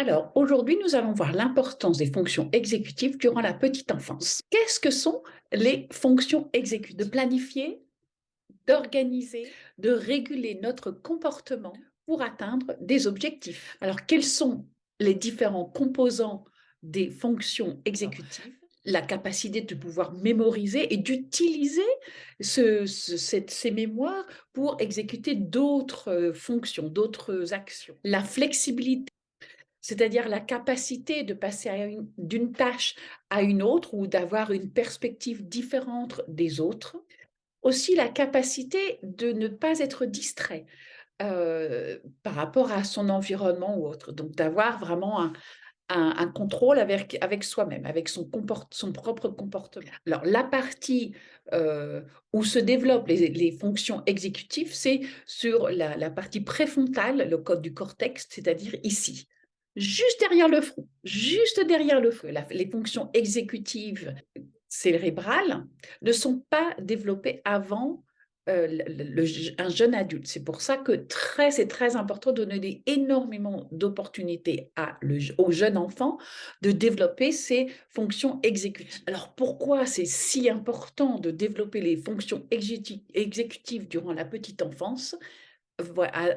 Alors, aujourd'hui, nous allons voir l'importance des fonctions exécutives durant la petite enfance. Qu'est-ce que sont les fonctions exécutives? De planifier, d'organiser, de réguler notre comportement pour atteindre des objectifs. Alors, quels sont les différents composants des fonctions exécutives? La capacité de pouvoir mémoriser et d'utiliser ces mémoires pour exécuter d'autres fonctions, d'autres actions. La flexibilité, c'est-à-dire la capacité de passer d'une tâche à une autre ou d'avoir une perspective différente des autres. Aussi la capacité de ne pas être distrait par rapport à son environnement ou autre. Donc d'avoir vraiment un contrôle avec soi-même, avec son propre comportement. Alors la partie où se développent les fonctions exécutives, c'est sur la partie préfrontale, le code du cortex, c'est-à-dire ici. Juste derrière le front, juste derrière le front, les fonctions exécutives cérébrales ne sont pas développées avant un jeune adulte. C'est pour ça que c'est très important de donner énormément d'opportunités aux jeunes enfants de développer ces fonctions exécutives. Alors pourquoi c'est si important de développer les fonctions exécutives durant la petite enfance?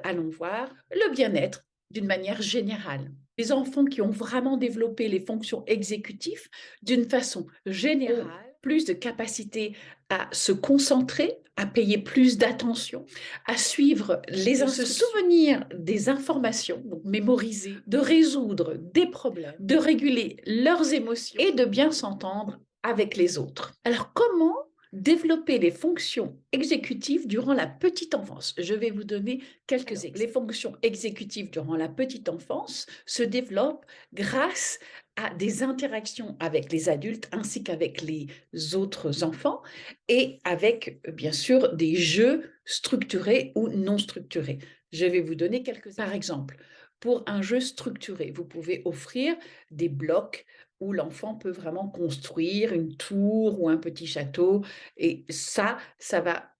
Allons voir le bien-être d'une manière générale. Les enfants qui ont vraiment développé les fonctions exécutives d'une façon générale ont plus de capacité à se concentrer, à payer plus d'attention, à suivre les instructions, se souvenir des informations, donc mémoriser, de résoudre des problèmes, de réguler leurs émotions et de bien s'entendre avec les autres. Alors comment développer les fonctions exécutives durant la petite enfance? Je vais vous donner quelques exemples. Les fonctions exécutives durant la petite enfance se développent grâce à des interactions avec les adultes ainsi qu'avec les autres enfants et avec, bien sûr, des jeux structurés ou non structurés. Je vais vous donner quelques exemples. Par exemple, pour un jeu structuré, vous pouvez offrir des blocs où l'enfant peut vraiment construire une tour ou un petit château et ça va,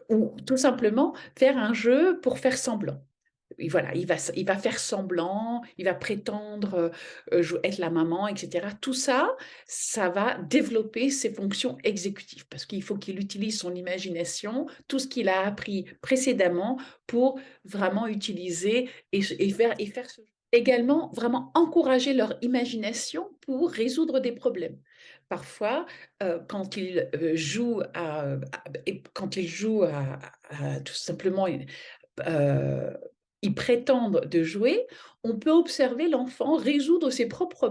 ou tout simplement faire un jeu pour faire semblant. Et voilà, il va faire semblant, il va prétendre être la maman, etc. Tout ça, ça va développer ses fonctions exécutives parce qu'il faut qu'il utilise son imagination, tout ce qu'il a appris précédemment pour vraiment utiliser et faire ce jeu. Également, vraiment encourager leur imagination pour résoudre des problèmes. Parfois, quand ils jouent quand ils jouent tout simplement heu, ils prétendent de jouer, on peut observer l'enfant résoudre ses propres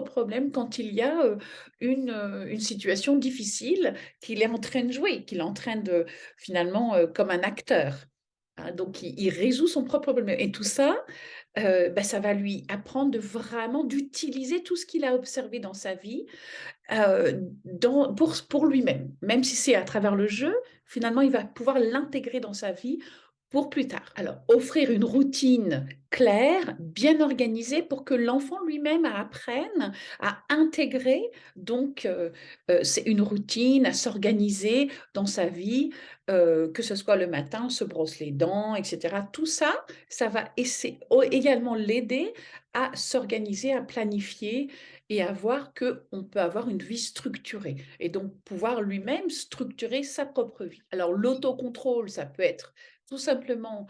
problèmes quand il y a, une situation difficile qu'il est en train de jouer, qu'il est en train de finalement, comme un acteur, hein. Donc il résout son propre problème et tout ça, bah, ça va lui apprendre de vraiment d'utiliser tout ce qu'il a observé dans sa vie, pour lui-même. Même si c'est à travers le jeu, finalement, il va pouvoir l'intégrer dans sa vie pour plus tard. Alors, offrir une routine claire, bien organisée pour que l'enfant lui-même apprenne à intégrer donc c'est une routine, à s'organiser dans sa vie, que ce soit le matin, on se brosse les dents, etc. Tout ça, ça va également l'aider à s'organiser, à planifier et à voir qu'on peut avoir une vie structurée et donc pouvoir lui-même structurer sa propre vie. Alors l'autocontrôle, ça peut être tout simplement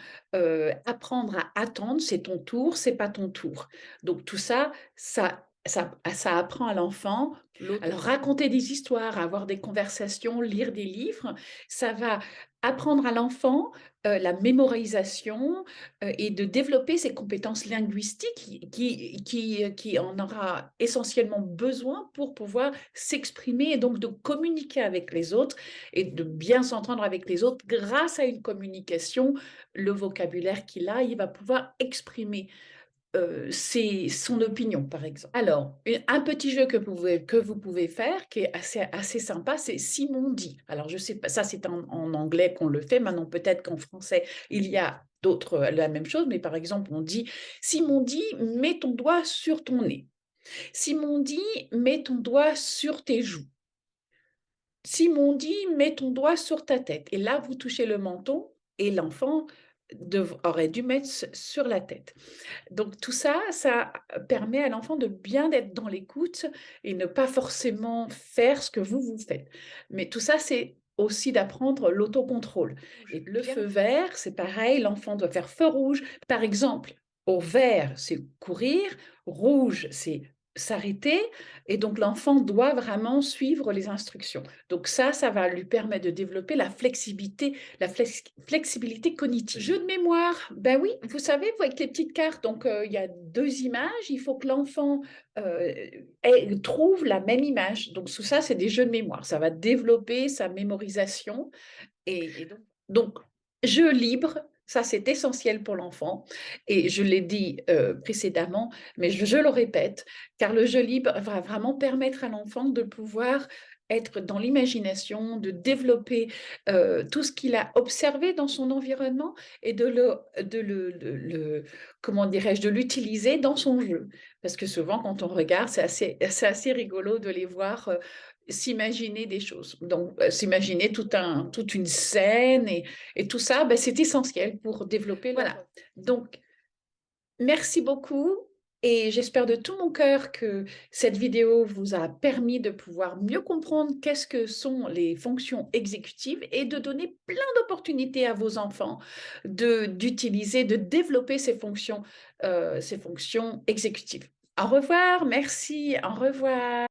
apprendre à attendre, c'est ton tour, c'est pas ton tour. Donc tout ça, ça apprend à l'enfant. Alors raconter des histoires, avoir des conversations, lire des livres, ça va apprendre à l'enfant la mémorisation et de développer ses compétences linguistiques qui en aura essentiellement besoin pour pouvoir s'exprimer et donc de communiquer avec les autres et de bien s'entendre avec les autres grâce à une communication, le vocabulaire qu'il a, il va pouvoir exprimer son opinion, par exemple. Alors, un petit jeu que vous pouvez faire, qui est assez sympa, c'est Simon dit. Alors, je sais pas, ça c'est en anglais qu'on le fait. Maintenant, peut-être qu'en français, il y a d'autres, la même chose, mais par exemple, on dit Simon dit, mets ton doigt sur ton nez. Simon dit, mets ton doigt sur tes joues. Simon dit, mets ton doigt sur ta tête. Et là, vous touchez le menton et l'enfant aurait dû mettre sur la tête. Donc tout ça, ça permet à l'enfant de bien être dans l'écoute et ne pas forcément faire ce que vous faites. Mais tout ça, c'est aussi d'apprendre l'autocontrôle. Et le feu vert, c'est pareil, l'enfant doit faire feu rouge. Par exemple, au vert, c'est courir, rouge, c'est s'arrêter, et donc l'enfant doit vraiment suivre les instructions. Donc ça va lui permettre de développer la flexibilité cognitive. Jeu de mémoire, ben oui, vous savez, vous, avec les petites cartes, donc il y a 2 images, il faut que l'enfant trouve la même image. Donc tout ça, c'est des jeux de mémoire. Ça va développer sa mémorisation et donc jeu libre, ça c'est essentiel pour l'enfant et je l'ai dit, précédemment, mais je le répète, car le jeu libre va vraiment permettre à l'enfant de pouvoir être dans l'imagination, de développer, tout ce qu'il a observé dans son environnement et de le comment dirais-je? De l'utiliser dans son jeu. Parce que souvent quand on regarde, c'est assez rigolo de les voir, s'imaginer des choses. Donc, s'imaginer toute une scène et tout ça, ben, c'est essentiel pour développer leur. Voilà. Donc, merci beaucoup et j'espère de tout mon cœur que cette vidéo vous a permis de pouvoir mieux comprendre qu'est-ce que sont les fonctions exécutives et de donner plein d'opportunités à vos enfants d'utiliser, de développer ces fonctions exécutives. Au revoir, merci, au revoir.